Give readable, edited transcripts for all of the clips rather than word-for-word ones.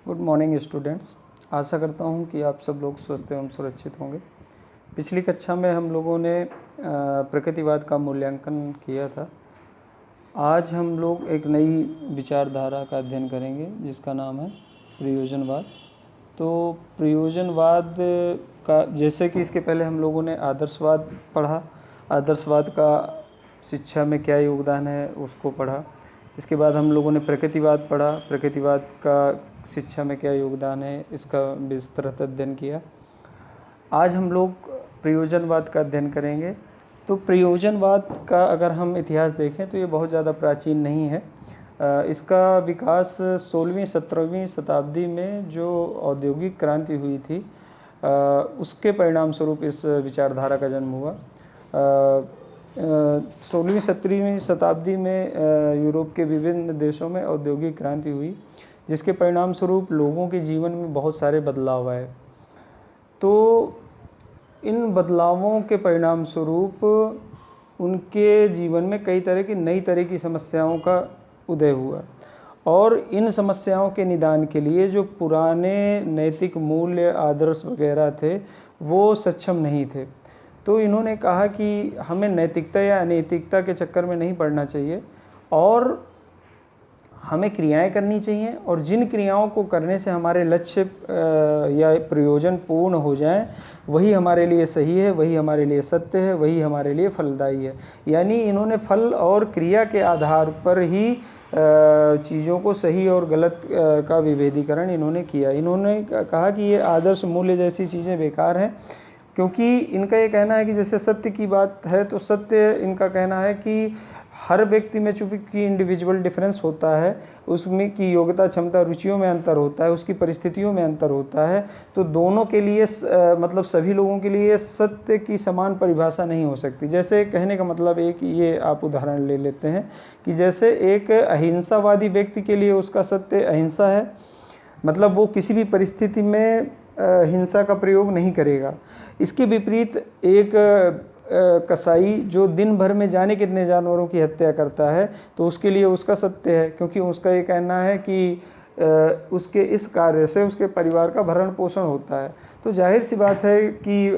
Good morning students. आशा करता हूँ कि आप सब लोग स्वस्थ एवं सुरक्षित होंगे। पिछली कक्षा में हम लोगों ने प्रकृतिवाद का मूल्यांकन किया था। आज हम लोग एक नई विचारधारा का अध्ययन करेंगे जिसका नाम है प्रयोजनवाद। तो प्रयोजनवाद का, जैसे कि इसके पहले हम लोगों ने आदर्शवाद पढ़ा, आदर्शवाद का शिक्षा में क्या योगदान है उसको पढ़ा। इसके बाद हम लोगों ने प्रकृतिवाद पढ़ा, प्रकृतिवाद का शिक्षा में क्या योगदान है इसका विस्तृत अध्ययन किया। आज हम लोग प्रयोजनवाद का अध्ययन करेंगे। तो प्रयोजनवाद का अगर हम इतिहास देखें तो ये बहुत ज़्यादा प्राचीन नहीं है। इसका विकास 16वीं-17वीं शताब्दी में जो औद्योगिक क्रांति हुई थी उसके परिणाम स्वरूप इस विचारधारा का जन्म हुआ। 16वीं-17वीं शताब्दी में यूरोप के विभिन्न देशों में औद्योगिक क्रांति हुई, जिसके परिणाम स्वरूप लोगों के जीवन में बहुत सारे बदलाव आए। तो इन बदलावों के परिणाम स्वरूप उनके जीवन में कई तरह की समस्याओं का उदय हुआ और इन समस्याओं के निदान के लिए जो पुराने नैतिक मूल्य, आदर्श वगैरह थे वो सक्षम नहीं थे। तो इन्होंने कहा कि हमें नैतिकता या अनैतिकता के चक्कर में नहीं पड़ना चाहिए और हमें क्रियाएं करनी चाहिए, और जिन क्रियाओं को करने से हमारे लक्ष्य या प्रयोजन पूर्ण हो जाएं वही हमारे लिए सही है, वही हमारे लिए सत्य है, वही हमारे लिए फलदायी है। यानी इन्होंने फल और क्रिया के आधार पर ही चीज़ों को सही और गलत का विभेदीकरण इन्होंने किया। इन्होंने कहा कि ये आदर्श मूल्य जैसी चीज़ें बेकार हैं, क्योंकि इनका ये कहना है कि जैसे सत्य की बात है तो सत्य, इनका कहना है कि हर व्यक्ति में चूँकि इंडिविजुअल डिफरेंस होता है, उसमें की योग्यता, क्षमता, रुचियों में अंतर होता है, उसकी परिस्थितियों में अंतर होता है, तो दोनों के लिए मतलब सभी लोगों के लिए सत्य की समान परिभाषा नहीं हो सकती। जैसे कहने का मतलब एक ये आप उदाहरण ले लेते हैं कि जैसे एक अहिंसावादी व्यक्ति के लिए उसका सत्य अहिंसा है, मतलब वो किसी भी परिस्थिति में हिंसा का प्रयोग नहीं करेगा। इसके विपरीत एक कसाई जो दिन भर में जाने कितने जानवरों की हत्या करता है तो उसके लिए उसका सत्य है, क्योंकि उसका ये कहना है कि उसके इस कार्य से उसके परिवार का भरण पोषण होता है। तो जाहिर सी बात है कि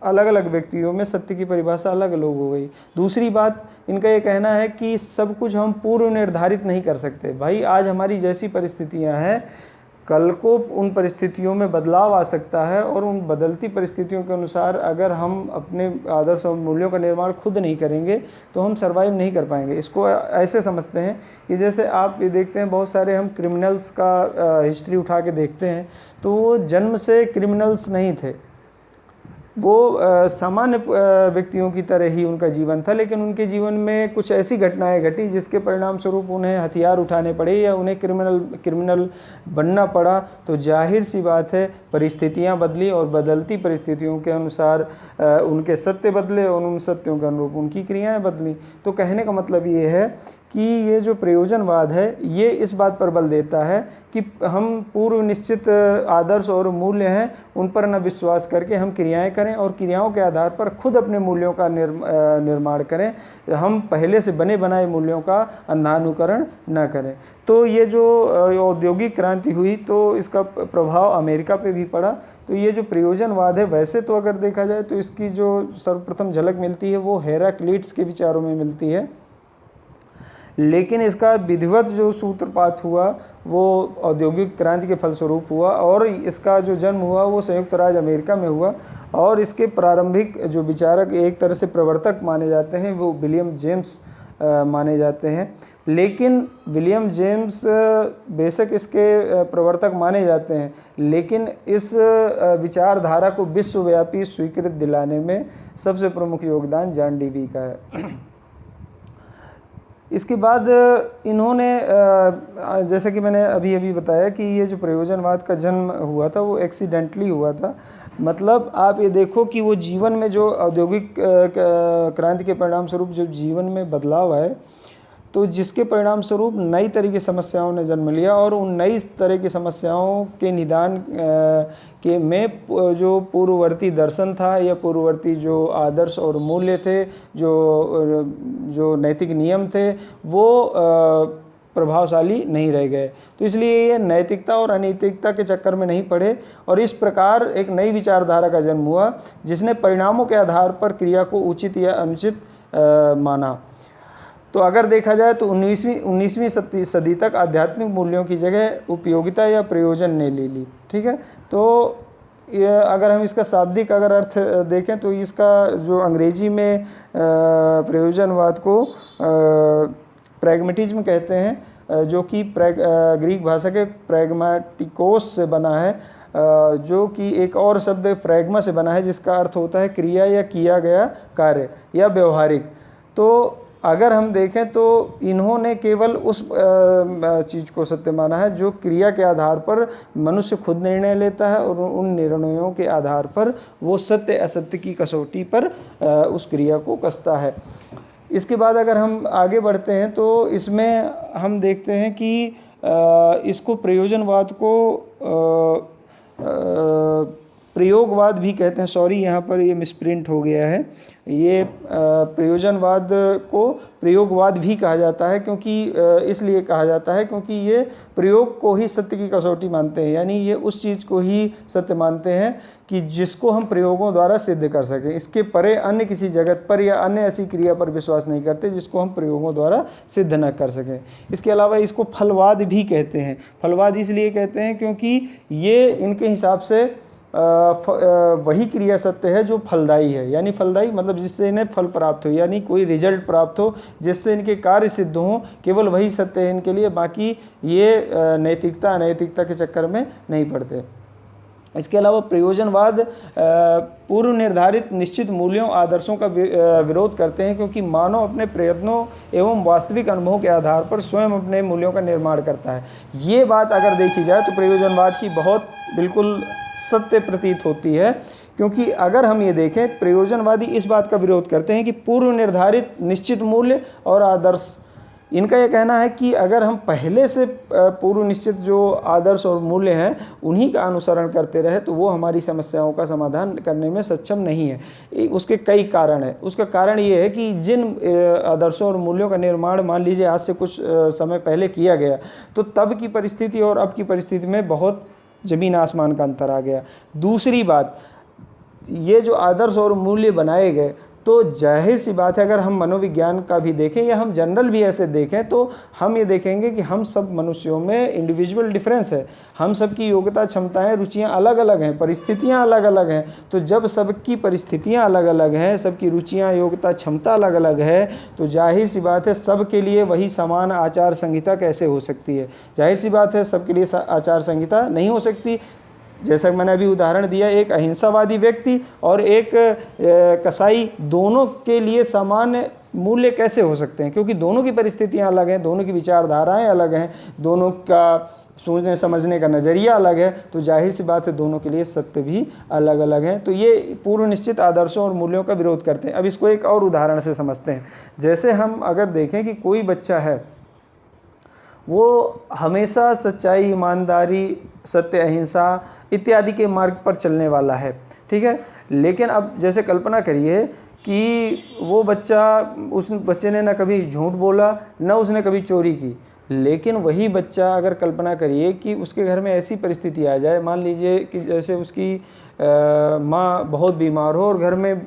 अलग अलग व्यक्तियों में सत्य की परिभाषा अलग अलग हो गई। दूसरी बात, इनका ये कहना है कि सब कुछ हम पूर्व निर्धारित नहीं कर सकते। भाई आज हमारी जैसी परिस्थितियां हैं, कल को उन परिस्थितियों में बदलाव आ सकता है, और उन बदलती परिस्थितियों के अनुसार अगर हम अपने आदर्श और मूल्यों का निर्माण खुद नहीं करेंगे तो हम सर्वाइव नहीं कर पाएंगे। इसको ऐसे समझते हैं कि जैसे आप ये देखते हैं बहुत सारे हम क्रिमिनल्स का हिस्ट्री उठा के देखते हैं तो वो जन्म से क्रिमिनल्स नहीं थे, वो सामान्य व्यक्तियों की तरह ही उनका जीवन था, लेकिन उनके जीवन में कुछ ऐसी घटनाएं घटी जिसके परिणाम स्वरूप उन्हें हथियार उठाने पड़े या उन्हें क्रिमिनल बनना पड़ा। तो जाहिर सी बात है परिस्थितियां बदली और बदलती परिस्थितियों के अनुसार उनके सत्य बदले और उन सत्यों के अनुरूप उनकी क्रियाएं बदली। तो कहने का मतलब ये है कि ये जो प्रयोजनवाद है ये इस बात पर बल देता है कि हम पूर्व निश्चित आदर्श और मूल्य हैं उन पर न विश्वास करके हम क्रियाएं करें और क्रियाओं के आधार पर खुद अपने मूल्यों का निर्माण करें। हम पहले से बने बनाए मूल्यों का अंधानुकरण न करें। तो ये जो औद्योगिक क्रांति हुई तो इसका प्रभाव अमेरिका पे भी पड़ा। तो ये जो प्रयोजनवाद है, वैसे तो अगर देखा जाए तो इसकी जो सर्वप्रथम झलक मिलती है वो हेराक्लीट्स के विचारों में मिलती है, लेकिन इसका विधिवत जो सूत्रपात हुआ वो औद्योगिक क्रांति के फलस्वरूप हुआ, और इसका जो जन्म हुआ वो संयुक्त राज्य अमेरिका में हुआ। और इसके प्रारंभिक जो विचारक एक तरह से प्रवर्तक माने जाते हैं वो विलियम जेम्स माने जाते हैं। लेकिन विलियम जेम्स बेशक इसके प्रवर्तक माने जाते हैं, लेकिन इस विचारधारा को विश्वव्यापी स्वीकृति दिलाने में सबसे प्रमुख योगदान जॉन डीवी का है। इसके बाद इन्होंने जैसे कि मैंने अभी बताया कि ये जो प्रयोजनवाद का जन्म हुआ था वो एक्सीडेंटली हुआ था। मतलब आप ये देखो कि वो जीवन में जो औद्योगिक क्रांति के परिणाम स्वरूप जो जीवन में बदलाव आए, तो जिसके परिणाम स्वरूप नई तरह की समस्याओं ने जन्म लिया, और उन नई तरह की समस्याओं के निदान के में जो पूर्ववर्ती दर्शन था या पूर्ववर्ती जो आदर्श और मूल्य थे, जो नैतिक नियम थे, वो प्रभावशाली नहीं रह गए। तो इसलिए ये नैतिकता और अनैतिकता के चक्कर में नहीं पड़े और इस प्रकार एक नई विचारधारा का जन्म हुआ जिसने परिणामों के आधार पर क्रिया को उचित या अनुचित माना। तो अगर देखा जाए तो 19वीं सदी तक आध्यात्मिक मूल्यों की जगह उपयोगिता या प्रयोजन ने ले ली। ठीक है, तो ये अगर हम इसका शाब्दिक अगर अर्थ देखें तो इसका जो अंग्रेजी में प्रयोजनवाद को प्रैग्मेटिज्म कहते हैं, जो कि ग्रीक भाषा के प्रैग्मेटिकोस से बना है, जो कि एक और शब्द फ्रैग्मा से बना है जिसका अर्थ होता है क्रिया या किया गया कार्य या व्यवहारिक। तो अगर हम देखें तो इन्होंने केवल उस चीज़ को सत्य माना है जो क्रिया के आधार पर मनुष्य खुद निर्णय लेता है और उन निर्णयों के आधार पर वो सत्य असत्य की कसौटी पर उस क्रिया को कसता है। इसके बाद अगर हम आगे बढ़ते हैं तो इसमें हम देखते हैं कि इसको प्रयोजनवाद को प्रयोगवाद भी कहते हैं। सॉरी, यहाँ पर ये मिसप्रिंट हो गया है। ये प्रयोजनवाद को प्रयोगवाद भी कहा जाता है, क्योंकि इसलिए कहा जाता है क्योंकि ये प्रयोग को ही सत्य की कसौटी मानते हैं, यानी ये उस चीज़ को ही सत्य मानते हैं कि जिसको हम प्रयोगों द्वारा सिद्ध कर सकें। इसके परे अन्य किसी जगत पर या अन्य ऐसी क्रिया पर विश्वास नहीं करते जिसको हम प्रयोगों द्वारा सिद्ध न कर सकें। इसके अलावा इसको फलवाद भी कहते हैं। फलवाद इसलिए कहते हैं क्योंकि ये इनके हिसाब से वही क्रिया सत्य है जो फलदायी है, यानी फलदायी मतलब जिससे इन्हें फल प्राप्त हो, यानी कोई रिजल्ट प्राप्त हो जिससे इनके कार्य सिद्ध हों, केवल वही सत्य है इनके लिए। बाकी ये नैतिकता अनैतिकता के चक्कर में नहीं पड़ते। इसके अलावा प्रयोजनवाद पूर्व निर्धारित निश्चित मूल्यों आदर्शों का विरोध करते हैं, क्योंकि मानव अपने प्रयत्नों एवं वास्तविक अनुभवों के आधार पर स्वयं अपने मूल्यों का निर्माण करता है। ये बात अगर देखी जाए तो प्रयोजनवाद की बहुत बिल्कुल सत्य प्रतीत होती है, क्योंकि अगर हम ये देखें प्रयोजनवादी इस बात का विरोध करते हैं कि पूर्व निर्धारित निश्चित मूल्य और आदर्श, इनका ये कहना है कि अगर हम पहले से पूर्व निश्चित जो आदर्श और मूल्य हैं उन्हीं का अनुसरण करते रहे तो वो हमारी समस्याओं का समाधान करने में सक्षम नहीं है। उसके कई कारण हैं। उसका कारण ये है कि जिन आदर्शों और मूल्यों का निर्माण मान लीजिए आज से कुछ समय पहले किया गया, तो तब की परिस्थिति और अब की परिस्थिति में बहुत ज़मीन आसमान का अंतर आ गया। दूसरी बात, ये जो आदर्श और मूल्य बनाए गए तो जाहिर सी बात है अगर हम मनोविज्ञान का भी देखें या हम जनरल भी ऐसे देखें तो हम ये देखेंगे कि हम सब मनुष्यों में इंडिविजुअल डिफरेंस है। हम सबकी योग्यता क्षमताएं रुचियां अलग अलग हैं, परिस्थितियां अलग अलग हैं। तो जब सबकी परिस्थितियां अलग अलग हैं, सबकी रुचियां योग्यता क्षमता अलग अलग है, तो जाहिर सी बात है सबके लिए वही समान आचार संहिता कैसे हो सकती है। जाहिर सी बात है सबके लिए आचार संहिता नहीं हो सकती। जैसा कि मैंने अभी उदाहरण दिया, एक अहिंसावादी व्यक्ति और एक कसाई, दोनों के लिए सामान्य मूल्य कैसे हो सकते हैं, क्योंकि दोनों की परिस्थितियां अलग हैं, दोनों की विचारधाराएं अलग हैं, दोनों का सोचने समझने का नज़रिया अलग है। तो जाहिर सी बात है दोनों के लिए सत्य भी अलग अलग हैं। तो ये पूर्व निश्चित आदर्शों और मूल्यों का विरोध करते हैं। अब इसको एक और उदाहरण से समझते हैं। जैसे हम अगर देखें कि कोई बच्चा है, वो हमेशा सच्चाई, ईमानदारी, सत्य, अहिंसा इत्यादि के मार्ग पर चलने वाला है, ठीक है। लेकिन अब जैसे कल्पना करिए कि वो बच्चा, उस बच्चे ने ना कभी झूठ बोला ना उसने कभी चोरी की, लेकिन वही बच्चा अगर कल्पना करिए कि उसके घर में ऐसी परिस्थिति आ जाए, मान लीजिए कि जैसे उसकी माँ बहुत बीमार हो और घर में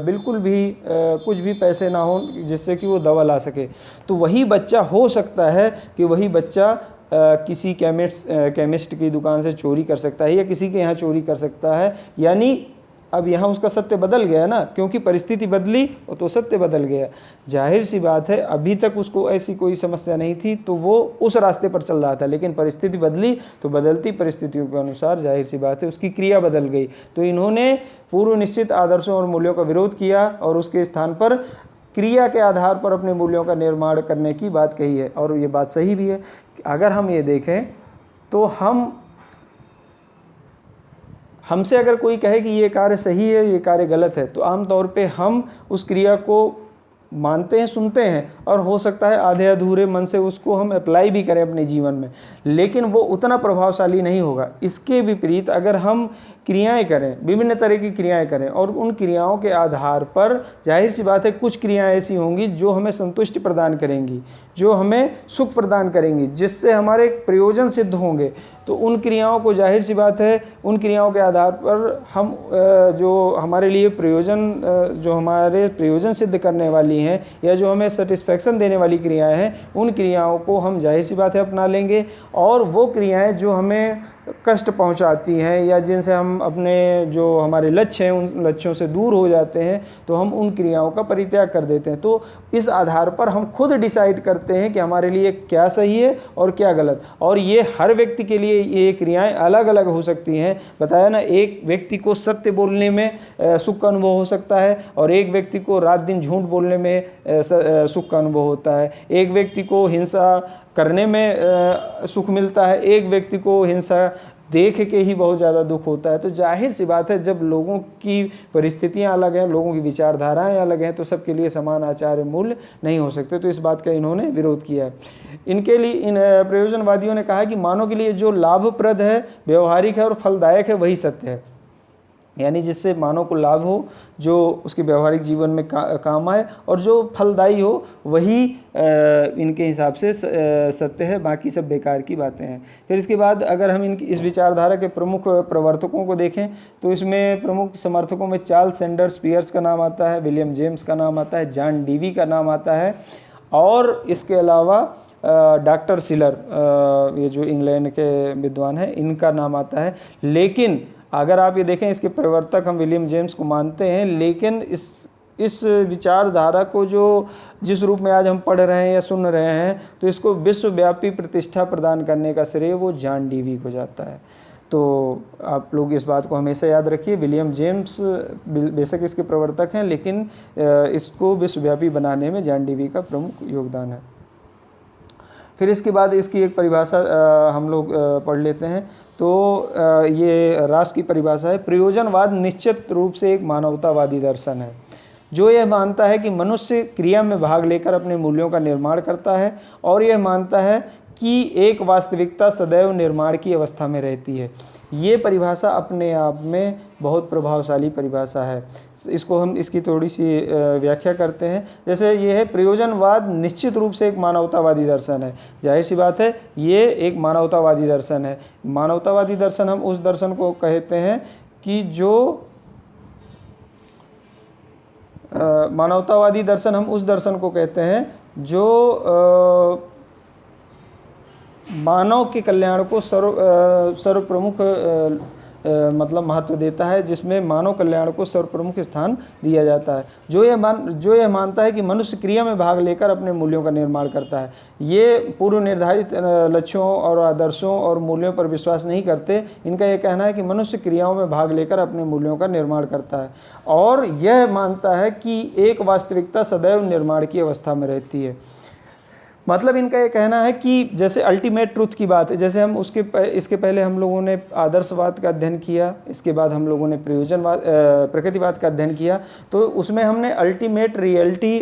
बिल्कुल भी कुछ भी पैसे ना हो जिससे कि वो दवा ला सके, तो वही बच्चा हो सकता है कि वही बच्चा किसी केमिस्ट की दुकान से चोरी कर सकता है या किसी के यहाँ चोरी कर सकता है। यानी अब यहाँ उसका सत्य बदल गया ना, क्योंकि परिस्थिति बदली तो सत्य बदल गया। जाहिर सी बात है अभी तक उसको ऐसी कोई समस्या नहीं थी तो वो उस रास्ते पर चल रहा था, लेकिन परिस्थिति बदली तो बदलती परिस्थितियों के अनुसार जाहिर सी बात है उसकी क्रिया बदल गई। तो इन्होंने पूर्व निश्चित आदर्शों और मूल्यों का विरोध किया और उसके स्थान पर क्रिया के आधार पर अपने मूल्यों का निर्माण करने की बात कही है। और ये बात सही भी है। अगर हम ये देखें तो हमसे अगर कोई कहे कि ये कार्य सही है, ये कार्य गलत है, तो आमतौर पे हम उस क्रिया को मानते हैं, सुनते हैं, और हो सकता है आधे अधूरे मन से उसको हम अप्लाई भी करें अपने जीवन में, लेकिन वो उतना प्रभावशाली नहीं होगा। इसके विपरीत अगर हम क्रियाएं करें, विभिन्न तरह की क्रियाएं करें, और उन क्रियाओं के आधार पर जाहिर सी बात है कुछ क्रियाएं ऐसी होंगी जो हमें संतुष्टि प्रदान करेंगी, जो हमें सुख प्रदान करेंगी, जिससे हमारे प्रयोजन सिद्ध होंगे। तो उन क्रियाओं को जाहिर सी बात है, उन क्रियाओं के आधार पर हम जो हमारे लिए जो हमारे प्रयोजन सिद्ध करने वाली हैं या जो हमें सेटिस्फैक्शन देने वाली क्रियाएं हैं, उन क्रियाओं को हम जाहिर सी बात है अपना लेंगे। और वो क्रियाएं जो हमें कष्ट पहुंचाती हैं या जिनसे हम अपने जो हमारे लक्ष्य हैं उन लक्ष्यों से दूर हो जाते हैं, तो हम उन क्रियाओं का परित्याग कर देते हैं। तो इस आधार पर हम खुद डिसाइड करते हैं कि हमारे लिए क्या सही है और क्या गलत। और ये हर व्यक्ति के लिए ये क्रियाएं अलग अलग हो सकती हैं। बताया ना, एक व्यक्ति को सत्य बोलने में सुख का अनुभव हो सकता है, और एक व्यक्ति को रात दिन झूठ बोलने में सुख का अनुभव होता है। एक व्यक्ति को हिंसा करने में सुख मिलता है, एक व्यक्ति को हिंसा देख के ही बहुत ज़्यादा दुख होता है। तो जाहिर सी बात है, जब लोगों की परिस्थितियां अलग हैं, लोगों की विचारधाराएं अलग हैं, तो सबके लिए समान आचार्य मूल्य नहीं हो सकते। तो इस बात का इन्होंने विरोध किया है। इनके लिए इन प्रयोजनवादियों ने कहा कि मानव के लिए जो लाभप्रद है, व्यवहारिक है और फलदायक है, वही सत्य है। यानी जिससे मानव को लाभ हो, जो उसके व्यवहारिक जीवन में काम आए, और जो फलदायी हो, वही इनके हिसाब से सत्य है, बाकी सब बेकार की बातें हैं। फिर इसके बाद अगर हम इस विचारधारा के प्रमुख प्रवर्तकों को देखें, तो इसमें प्रमुख समर्थकों में चार्ल्स सैंडर्स पियर्स का नाम आता है, विलियम जेम्स का नाम आता है, जॉन डीवी का नाम आता है, और इसके अलावा डॉक्टर सिलर, ये जो इंग्लैंड के विद्वान हैं, इनका नाम आता है। लेकिन अगर आप ये देखें, इसके प्रवर्तक हम विलियम जेम्स को मानते हैं, लेकिन इस विचारधारा को जिस रूप में आज हम पढ़ रहे हैं या सुन रहे हैं, तो इसको विश्वव्यापी प्रतिष्ठा प्रदान करने का श्रेय वो जॉन डीवी को जाता है। तो आप लोग इस बात को हमेशा याद रखिए, विलियम जेम्स बेशक इसके प्रवर्तक हैं, लेकिन इसको विश्वव्यापी बनाने में जॉन डीवी का प्रमुख योगदान है। फिर इसके बाद इसकी एक परिभाषा हम लोग पढ़ लेते हैं। तो ये रास की परिभाषा है, प्रयोजनवाद निश्चित रूप से एक मानवतावादी दर्शन है जो यह मानता है कि मनुष्य क्रिया में भाग लेकर अपने मूल्यों का निर्माण करता है, और यह मानता है कि एक वास्तविकता सदैव निर्माण की अवस्था में रहती है। ये परिभाषा अपने आप में बहुत प्रभावशाली परिभाषा है। इसको हम इसकी थोड़ी सी व्याख्या करते हैं। जैसे ये है, प्रयोजनवाद निश्चित रूप से एक मानवतावादी दर्शन है। जाहिर सी बात है, ये एक मानवतावादी दर्शन है। मानवतावादी दर्शन हम उस दर्शन को कहते हैं कि जो मानवतावादी दर्शन हम उस दर्शन को कहते हैं जो मानव के कल्याण को सर्वप्रमुख मतलब महत्व देता है, जिसमें मानव कल्याण को सर्वप्रमुख स्थान दिया जाता है। जो यह मानता है कि मनुष्य क्रिया में भाग लेकर अपने मूल्यों का निर्माण करता है। ये पूर्व निर्धारित लक्ष्यों और आदर्शों और मूल्यों पर विश्वास नहीं करते। इनका यह कहना है कि मनुष्य क्रियाओं में भाग लेकर अपने मूल्यों का निर्माण करता है, और यह मानता है कि एक वास्तविकता सदैव निर्माण की अवस्था में रहती है। मतलब इनका ये कहना है कि जैसे अल्टीमेट ट्रुथ की बात है, जैसे हम इसके पहले हम लोगों ने आदर्शवाद का अध्ययन किया, इसके बाद हम लोगों ने प्रकृतिवाद का अध्ययन किया, तो उसमें हमने अल्टीमेट रियलिटी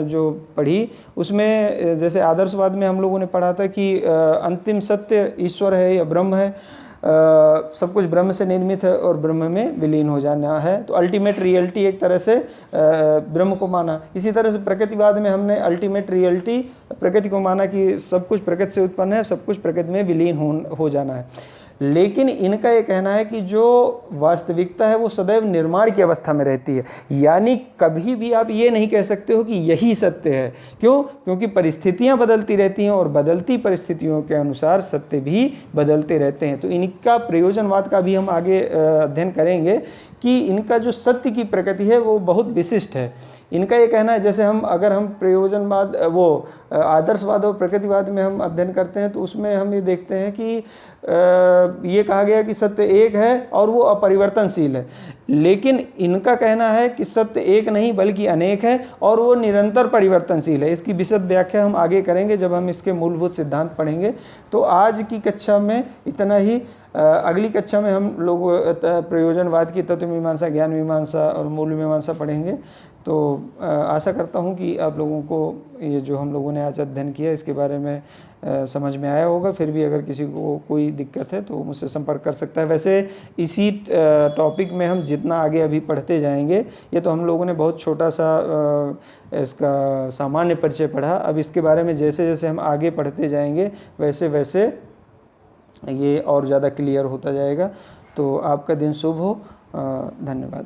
जो पढ़ी, उसमें जैसे आदर्शवाद में हम लोगों ने पढ़ा था कि अंतिम सत्य ईश्वर है या ब्रह्म है, सब कुछ ब्रह्म से निर्मित है और ब्रह्म में विलीन हो जाना है। तो अल्टीमेट रियलिटी एक तरह से ब्रह्म को माना। इसी तरह से प्रकृतिवाद में हमने अल्टीमेट रियलिटी प्रकृति को माना कि सब कुछ प्रकृति से उत्पन्न है, सब कुछ प्रकृति में विलीन हो जाना है। लेकिन इनका ये कहना है कि जो वास्तविकता है वो सदैव निर्माण की अवस्था में रहती है। यानी कभी भी आप ये नहीं कह सकते हो कि यही सत्य है। क्यों? क्योंकि परिस्थितियां बदलती रहती हैं और बदलती परिस्थितियों के अनुसार सत्य भी बदलते रहते हैं। तो इनका प्रयोजनवाद का भी हम आगे अध्ययन करेंगे कि इनका जो सत्य की प्रकृति है वो बहुत विशिष्ट है। इनका ये कहना है, जैसे अगर हम प्रयोजनवाद आदर्शवाद और प्रकृतिवाद में हम अध्ययन करते हैं, तो उसमें हम ये देखते हैं कि ये कहा गया कि सत्य एक है और वो अपरिवर्तनशील है। लेकिन इनका कहना है कि सत्य एक नहीं बल्कि अनेक है और वो निरंतर परिवर्तनशील है। इसकी विशद व्याख्या हम आगे करेंगे जब हम इसके मूलभूत सिद्धांत पढ़ेंगे। तो आज की कक्षा में इतना ही। अगली कक्षा में हम लोग प्रयोजनवाद की तत्व मीमांसा, ज्ञान मीमांसा और मूल मीमांसा पढ़ेंगे। तो आशा करता हूँ कि आप लोगों को ये जो हम लोगों ने आज अध्ययन किया इसके बारे में समझ में आया होगा। फिर भी अगर किसी को कोई दिक्कत है तो मुझसे संपर्क कर सकता है। वैसे इसी टॉपिक में हम जितना आगे अभी पढ़ते जाएंगे, ये तो हम लोगों ने बहुत छोटा सा इसका सामान्य परिचय पढ़ा। अब इसके बारे में जैसे जैसे हम आगे पढ़ते जाएंगे वैसे वैसे ये और ज़्यादा क्लियर होता जाएगा। तो आपका दिन शुभ हो। धन्यवाद।